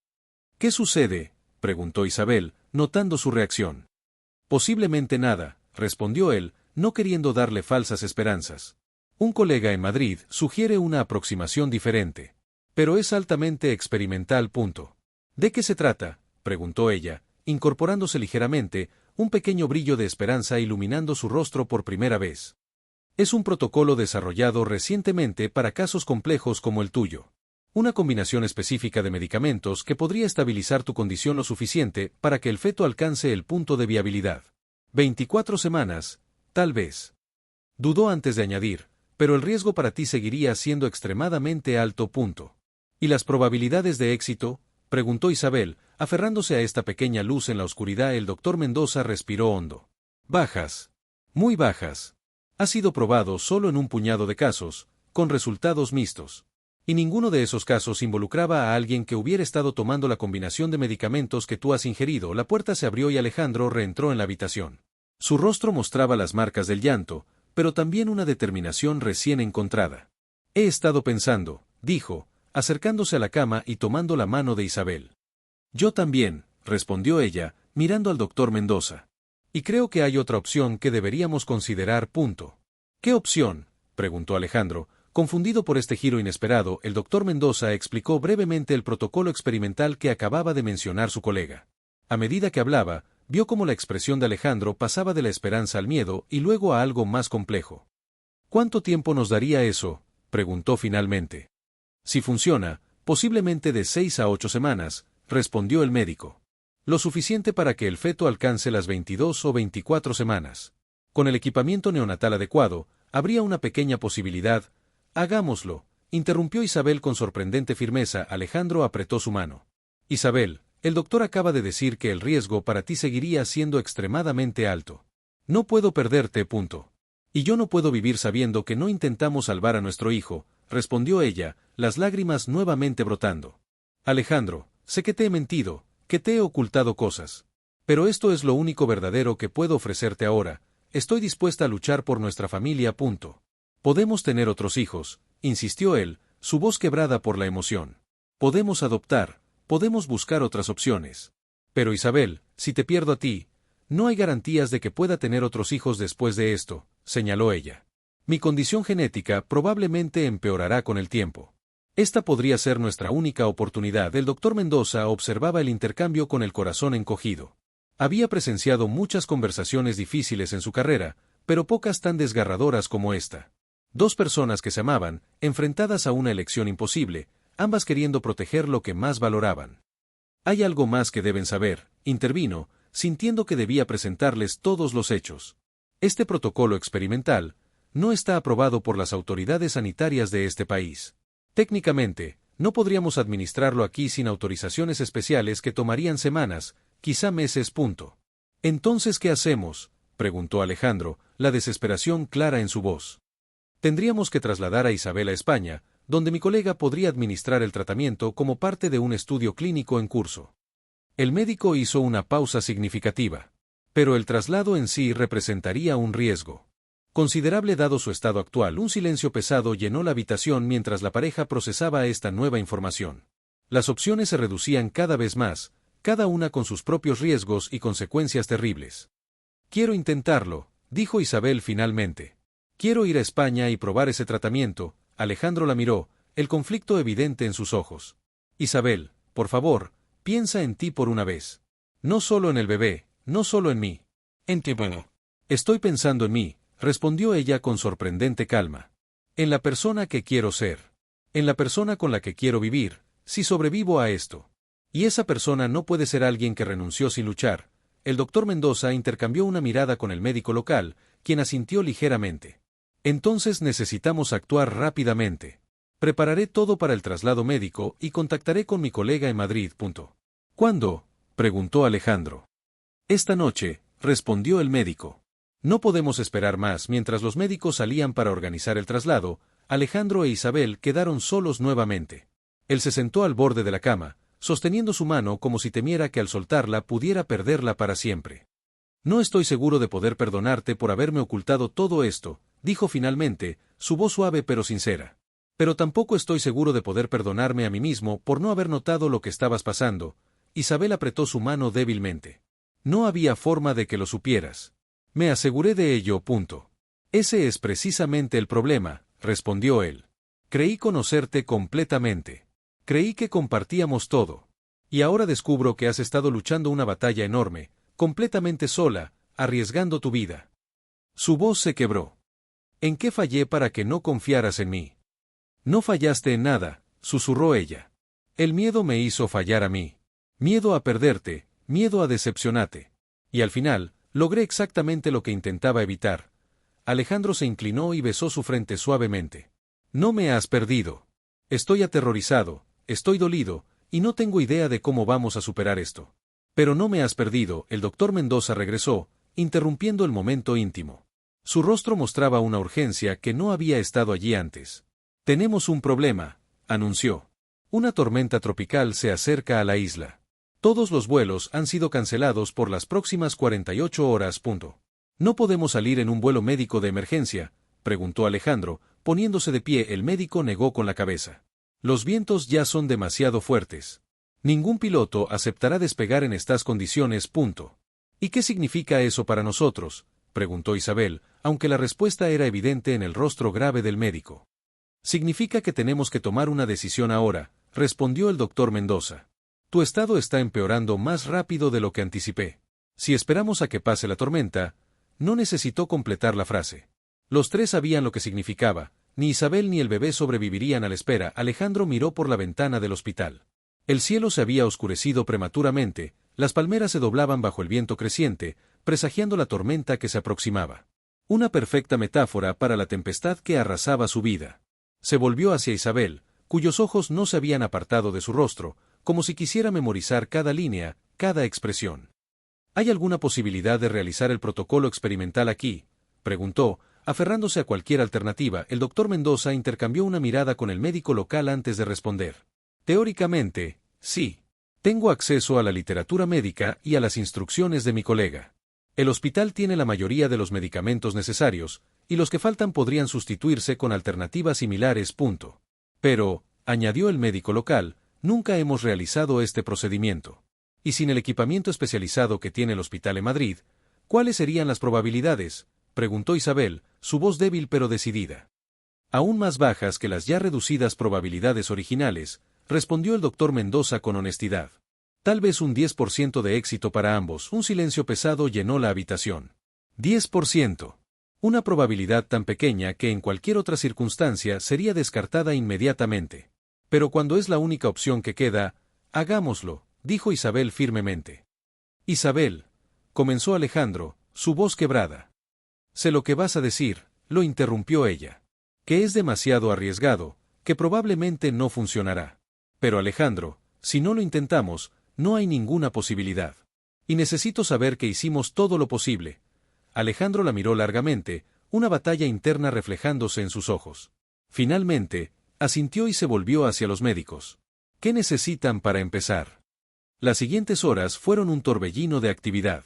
¿Qué sucede?, preguntó Isabel, notando su reacción. Posiblemente nada, respondió él, no queriendo darle falsas esperanzas. Un colega en Madrid sugiere una aproximación diferente. Pero es altamente experimental. ¿De qué se trata?, preguntó ella, incorporándose ligeramente, un pequeño brillo de esperanza iluminando su rostro por primera vez. Es un protocolo desarrollado recientemente para casos complejos como el tuyo. Una combinación específica de medicamentos que podría estabilizar tu condición lo suficiente para que el feto alcance el punto de viabilidad. 24 semanas, tal vez. Dudó antes de añadir, pero el riesgo para ti seguiría siendo extremadamente alto. ¿Y las probabilidades de éxito?, preguntó Isabel, aferrándose a esta pequeña luz en la oscuridad. El doctor Mendoza respiró hondo. Bajas. Muy bajas. Ha sido probado solo en un puñado de casos, con resultados mixtos. Y ninguno de esos casos involucraba a alguien que hubiera estado tomando la combinación de medicamentos que tú has ingerido. La puerta se abrió y Alejandro reentró en la habitación. Su rostro mostraba las marcas del llanto, pero también una determinación recién encontrada. He estado pensando, dijo, acercándose a la cama y tomando la mano de Isabel. Yo también, respondió ella, mirando al doctor Mendoza. Y creo que hay otra opción que deberíamos considerar. ¿Qué opción?, preguntó Alejandro, confundido por este giro inesperado. El doctor Mendoza explicó brevemente el protocolo experimental que acababa de mencionar su colega. A medida que hablaba, vio cómo la expresión de Alejandro pasaba de la esperanza al miedo y luego a algo más complejo. ¿Cuánto tiempo nos daría eso?, preguntó finalmente. Si funciona, posiblemente de 6 a 8 semanas, respondió el médico. Lo suficiente para que el feto alcance las 22 o 24 semanas. Con el equipamiento neonatal adecuado, habría una pequeña posibilidad. Hagámoslo, interrumpió Isabel con sorprendente firmeza. Alejandro apretó su mano. Isabel, el doctor acaba de decir que el riesgo para ti seguiría siendo extremadamente alto. No puedo perderte. Y yo no puedo vivir sabiendo que no intentamos salvar a nuestro hijo, respondió ella, las lágrimas nuevamente brotando. Alejandro, sé que te he mentido, que te he ocultado cosas. Pero esto es lo único verdadero que puedo ofrecerte ahora. Estoy dispuesta a luchar por nuestra familia. Podemos tener otros hijos, insistió él, su voz quebrada por la emoción. Podemos adoptar, podemos buscar otras opciones. Pero Isabel, si te pierdo a ti, no hay garantías de que pueda tener otros hijos después de esto, señaló ella. Mi condición genética probablemente empeorará con el tiempo. Esta podría ser nuestra única oportunidad. El doctor Mendoza observaba el intercambio con el corazón encogido. Había presenciado muchas conversaciones difíciles en su carrera, pero pocas tan desgarradoras como esta. Dos personas que se amaban, enfrentadas a una elección imposible, ambas queriendo proteger lo que más valoraban. Hay algo más que deben saber, intervino, sintiendo que debía presentarles todos los hechos. Este protocolo experimental no está aprobado por las autoridades sanitarias de este país. Técnicamente, no podríamos administrarlo aquí sin autorizaciones especiales que tomarían semanas, quizá meses. Entonces, ¿qué hacemos?, preguntó Alejandro, la desesperación clara en su voz. Tendríamos que trasladar a Isabel a España, donde mi colega podría administrar el tratamiento como parte de un estudio clínico en curso. El médico hizo una pausa significativa. Pero el traslado en sí representaría un riesgo considerable dado su estado actual. Un silencio pesado llenó la habitación mientras la pareja procesaba esta nueva información. Las opciones se reducían cada vez más, cada una con sus propios riesgos y consecuencias terribles. Quiero intentarlo, dijo Isabel finalmente. Quiero ir a España y probar ese tratamiento. Alejandro la miró, el conflicto evidente en sus ojos. Isabel, por favor, piensa en ti por una vez. No solo en el bebé, no solo en mí. En ti. Estoy pensando en mí, respondió ella con sorprendente calma. En la persona que quiero ser. En la persona con la que quiero vivir, si sobrevivo a esto. Y esa persona no puede ser alguien que renunció sin luchar. El doctor Mendoza intercambió una mirada con el médico local, quien asintió ligeramente. Entonces necesitamos actuar rápidamente. Prepararé todo para el traslado médico y contactaré con mi colega en Madrid. ¿Cuándo?, preguntó Alejandro. Esta noche, respondió el médico. No podemos esperar más. Mientras los médicos salían para organizar el traslado, Alejandro e Isabel quedaron solos nuevamente. Él se sentó al borde de la cama, sosteniendo su mano como si temiera que al soltarla pudiera perderla para siempre. No estoy seguro de poder perdonarte por haberme ocultado todo esto, dijo finalmente, su voz suave pero sincera. Pero tampoco estoy seguro de poder perdonarme a mí mismo por no haber notado lo que estabas pasando. Isabel apretó su mano débilmente. No había forma de que lo supieras. Me aseguré de ello. Ese es precisamente el problema, respondió él. Creí conocerte completamente. Creí que compartíamos todo. Y ahora descubro que has estado luchando una batalla enorme, completamente sola, arriesgando tu vida. Su voz se quebró. ¿En qué fallé para que no confiaras en mí? No fallaste en nada, susurró ella. El miedo me hizo fallar a mí. Miedo a perderte, miedo a decepcionarte. Y al final, logré exactamente lo que intentaba evitar. Alejandro se inclinó y besó su frente suavemente. No me has perdido. Estoy aterrorizado, estoy dolido, y no tengo idea de cómo vamos a superar esto. Pero no me has perdido. El doctor Mendoza regresó, interrumpiendo el momento íntimo. Su rostro mostraba una urgencia que no había estado allí antes. Tenemos un problema, anunció. Una tormenta tropical se acerca a la isla. Todos los vuelos han sido cancelados por las próximas 48 horas. ¿No podemos salir en un vuelo médico de emergencia?, preguntó Alejandro, poniéndose de pie. El médico negó con la cabeza. Los vientos ya son demasiado fuertes. Ningún piloto aceptará despegar en estas condiciones. ¿Y qué significa eso para nosotros?, preguntó Isabel, aunque la respuesta era evidente en el rostro grave del médico. Significa que tenemos que tomar una decisión ahora, respondió el doctor Mendoza. Tu estado está empeorando más rápido de lo que anticipé. Si esperamos a que pase la tormenta. No necesitó completar la frase. Los tres sabían lo que significaba. Ni Isabel ni el bebé sobrevivirían a la espera. Alejandro miró por la ventana del hospital. El cielo se había oscurecido prematuramente, las palmeras se doblaban bajo el viento creciente, presagiando la tormenta que se aproximaba. Una perfecta metáfora para la tempestad que arrasaba su vida. Se volvió hacia Isabel, cuyos ojos no se habían apartado de su rostro, como si quisiera memorizar cada línea, cada expresión. ¿Hay alguna posibilidad de realizar el protocolo experimental aquí?, preguntó, aferrándose a cualquier alternativa. El doctor Mendoza intercambió una mirada con el médico local antes de responder. Teóricamente, sí. Tengo acceso a la literatura médica y a las instrucciones de mi colega. El hospital tiene la mayoría de los medicamentos necesarios, y los que faltan podrían sustituirse con alternativas similares. Pero, añadió el médico local, nunca hemos realizado este procedimiento. Y sin el equipamiento especializado que tiene el hospital en Madrid, ¿cuáles serían las probabilidades?, preguntó Isabel, su voz débil pero decidida. Aún más bajas que las ya reducidas probabilidades originales, respondió el doctor Mendoza con honestidad. Tal vez un 10% de éxito para ambos. Un silencio pesado llenó la habitación. 10%. Una probabilidad tan pequeña que en cualquier otra circunstancia sería descartada inmediatamente. Pero cuando es la única opción que queda, hagámoslo, dijo Isabel firmemente. Isabel, comenzó Alejandro, su voz quebrada. Sé lo que vas a decir, lo interrumpió ella. Que es demasiado arriesgado, que probablemente no funcionará. Pero Alejandro, si no lo intentamos, no hay ninguna posibilidad. Y necesito saber que hicimos todo lo posible. Alejandro la miró largamente, una batalla interna reflejándose en sus ojos. Finalmente, asintió y se volvió hacia los médicos. ¿Qué necesitan para empezar? Las siguientes horas fueron un torbellino de actividad.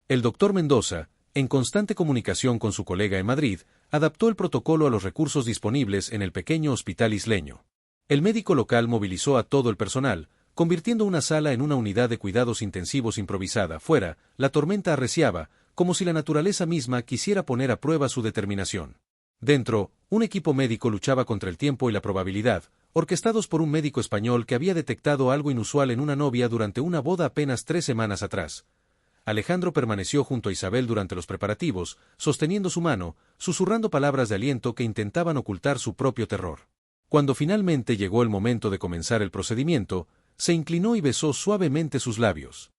El doctor Mendoza, en constante comunicación con su colega en Madrid, adaptó el protocolo a los recursos disponibles en el pequeño hospital isleño. El médico local movilizó a todo el personal, convirtiendo una sala en una unidad de cuidados intensivos improvisada. Fuera, la tormenta arreciaba, como si la naturaleza misma quisiera poner a prueba su determinación. Dentro, un equipo médico luchaba contra el tiempo y la probabilidad, orquestados por un médico español que había detectado algo inusual en una novia durante una boda apenas 3 semanas atrás. Alejandro permaneció junto a Isabel durante los preparativos, sosteniendo su mano, susurrando palabras de aliento que intentaban ocultar su propio terror. Cuando finalmente llegó el momento de comenzar el procedimiento, se inclinó y besó suavemente sus labios.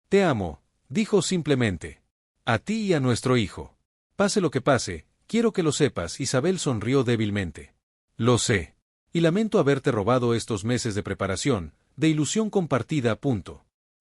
Te amo, dijo simplemente. A ti y a nuestro hijo. Pase lo que pase, quiero que lo sepas. Isabel sonrió débilmente. Lo sé. Y lamento haberte robado estos meses de preparación, de ilusión compartida.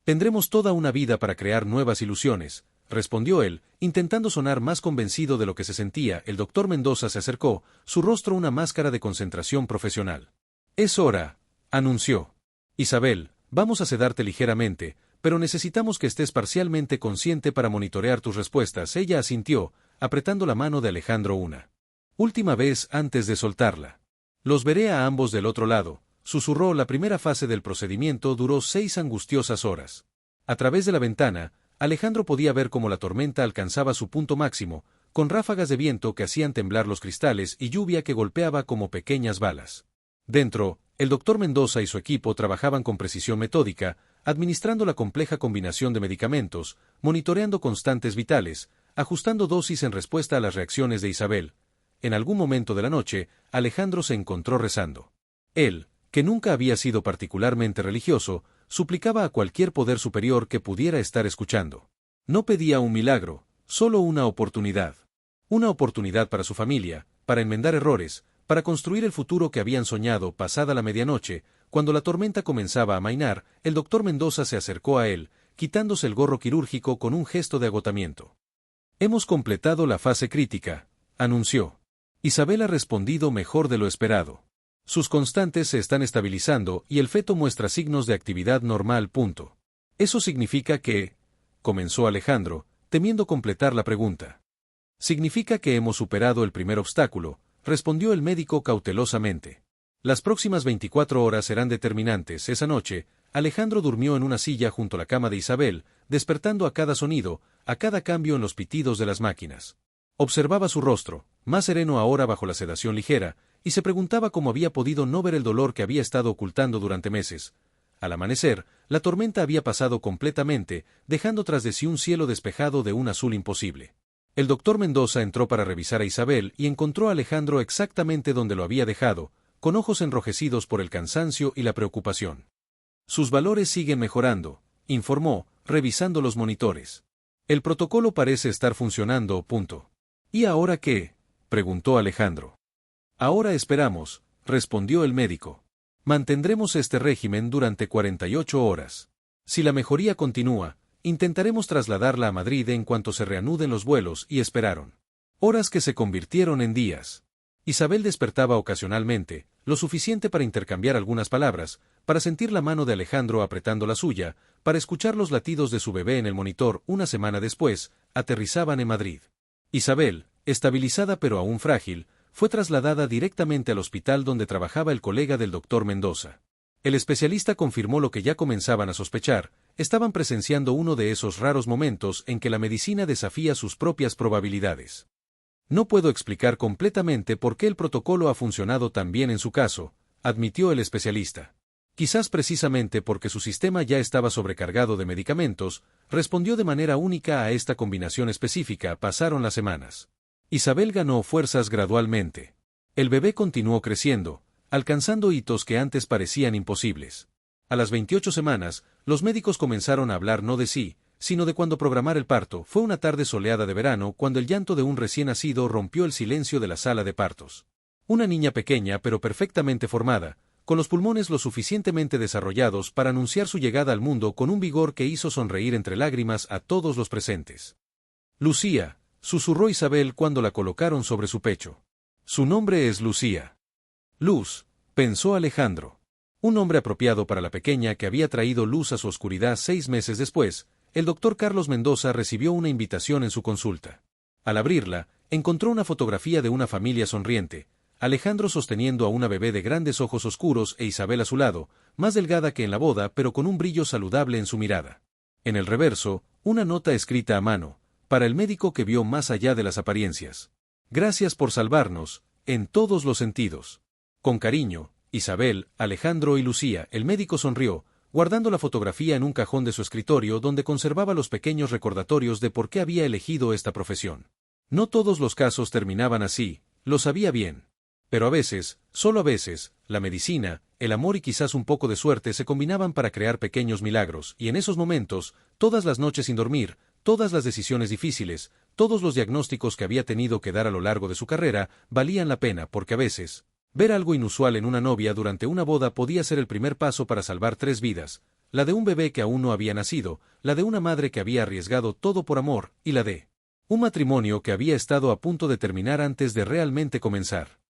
Tendremos toda una vida para crear nuevas ilusiones, respondió él, intentando sonar más convencido de lo que se sentía. El doctor Mendoza se acercó, su rostro una máscara de concentración profesional. Es hora, anunció. Isabel, vamos a sedarte ligeramente, pero necesitamos que estés parcialmente consciente para monitorear tus respuestas. Ella asintió, apretando la mano de Alejandro una última vez antes de soltarla. Los veré a ambos del otro lado, susurró. La primera fase del procedimiento duró 6 angustiosas horas. A través de la ventana, Alejandro podía ver cómo la tormenta alcanzaba su punto máximo, con ráfagas de viento que hacían temblar los cristales y lluvia que golpeaba como pequeñas balas. Dentro, el doctor Mendoza y su equipo trabajaban con precisión metódica, administrando la compleja combinación de medicamentos, monitoreando constantes vitales, ajustando dosis en respuesta a las reacciones de Isabel. En algún momento de la noche, Alejandro se encontró rezando. Él, que nunca había sido particularmente religioso, suplicaba a cualquier poder superior que pudiera estar escuchando. No pedía un milagro, solo una oportunidad. Una oportunidad para su familia, para enmendar errores, para construir el futuro que habían soñado. Pasada la medianoche, cuando la tormenta comenzaba a amainar, el doctor Mendoza se acercó a él, quitándose el gorro quirúrgico con un gesto de agotamiento. Hemos completado la fase crítica, anunció. Isabel ha respondido mejor de lo esperado. Sus constantes se están estabilizando y el feto muestra signos de actividad normal. Eso significa que, comenzó Alejandro, temiendo completar la pregunta. Significa que hemos superado el primer obstáculo, respondió el médico cautelosamente. Las próximas 24 horas serán determinantes. Esa noche, Alejandro durmió en una silla junto a la cama de Isabel, despertando a cada sonido, a cada cambio en los pitidos de las máquinas. Observaba su rostro, más sereno ahora bajo la sedación ligera, y se preguntaba cómo había podido no ver el dolor que había estado ocultando durante meses. Al amanecer, la tormenta había pasado completamente, dejando tras de sí un cielo despejado de un azul imposible. El doctor Mendoza entró para revisar a Isabel y encontró a Alejandro exactamente donde lo había dejado, con ojos enrojecidos por el cansancio y la preocupación. Sus valores siguen mejorando, informó, revisando los monitores. El protocolo parece estar funcionando. ¿Y ahora qué?, preguntó Alejandro. Ahora esperamos, respondió el médico. Mantendremos este régimen durante 48 horas. Si la mejoría continúa, intentaremos trasladarla a Madrid en cuanto se reanuden los vuelos. Y esperaron. Horas que se convirtieron en días. Isabel despertaba ocasionalmente, lo suficiente para intercambiar algunas palabras, para sentir la mano de Alejandro apretando la suya, para escuchar los latidos de su bebé en el monitor. Una semana después, aterrizaban en Madrid. Isabel, estabilizada pero aún frágil, fue trasladada directamente al hospital donde trabajaba el colega del doctor Mendoza. El especialista confirmó lo que ya comenzaban a sospechar: estaban presenciando uno de esos raros momentos en que la medicina desafía sus propias probabilidades. No puedo explicar completamente por qué el protocolo ha funcionado tan bien en su caso, admitió el especialista. Quizás precisamente porque su sistema ya estaba sobrecargado de medicamentos, respondió de manera única a esta combinación específica. Pasaron las semanas. Isabel ganó fuerzas gradualmente. El bebé continuó creciendo, alcanzando hitos que antes parecían imposibles. A las 28 semanas, los médicos comenzaron a hablar no de sí, sino de cuándo programar el parto. Fue una tarde soleada de verano cuando el llanto de un recién nacido rompió el silencio de la sala de partos. Una niña pequeña pero perfectamente formada, con los pulmones lo suficientemente desarrollados para anunciar su llegada al mundo con un vigor que hizo sonreír entre lágrimas a todos los presentes. Lucía, susurró Isabel cuando la colocaron sobre su pecho. Su nombre es Lucía. Luz, pensó Alejandro. Un nombre apropiado para la pequeña que había traído luz a su oscuridad. 6 meses después, el doctor Carlos Mendoza recibió una invitación en su consulta. Al abrirla, encontró una fotografía de una familia sonriente, Alejandro sosteniendo a una bebé de grandes ojos oscuros e Isabel a su lado, más delgada que en la boda pero con un brillo saludable en su mirada. En el reverso, una nota escrita a mano, para el médico que vio más allá de las apariencias. Gracias por salvarnos, en todos los sentidos. Con cariño, Isabel, Alejandro y Lucía. El médico sonrió, guardando la fotografía en un cajón de su escritorio donde conservaba los pequeños recordatorios de por qué había elegido esta profesión. No todos los casos terminaban así, lo sabía bien. Pero a veces, solo a veces, la medicina, El amor y quizás un poco de suerte se combinaban para crear pequeños milagros, y en esos momentos, todas las noches sin dormir, todas las decisiones difíciles, todos los diagnósticos que había tenido que dar a lo largo de su carrera, valían la pena porque a veces, ver algo inusual en una novia durante una boda podía ser el primer paso para salvar 3 vidas, la de un bebé que aún no había nacido, la de una madre que había arriesgado todo por amor, y la de un matrimonio que había estado a punto de terminar antes de realmente comenzar.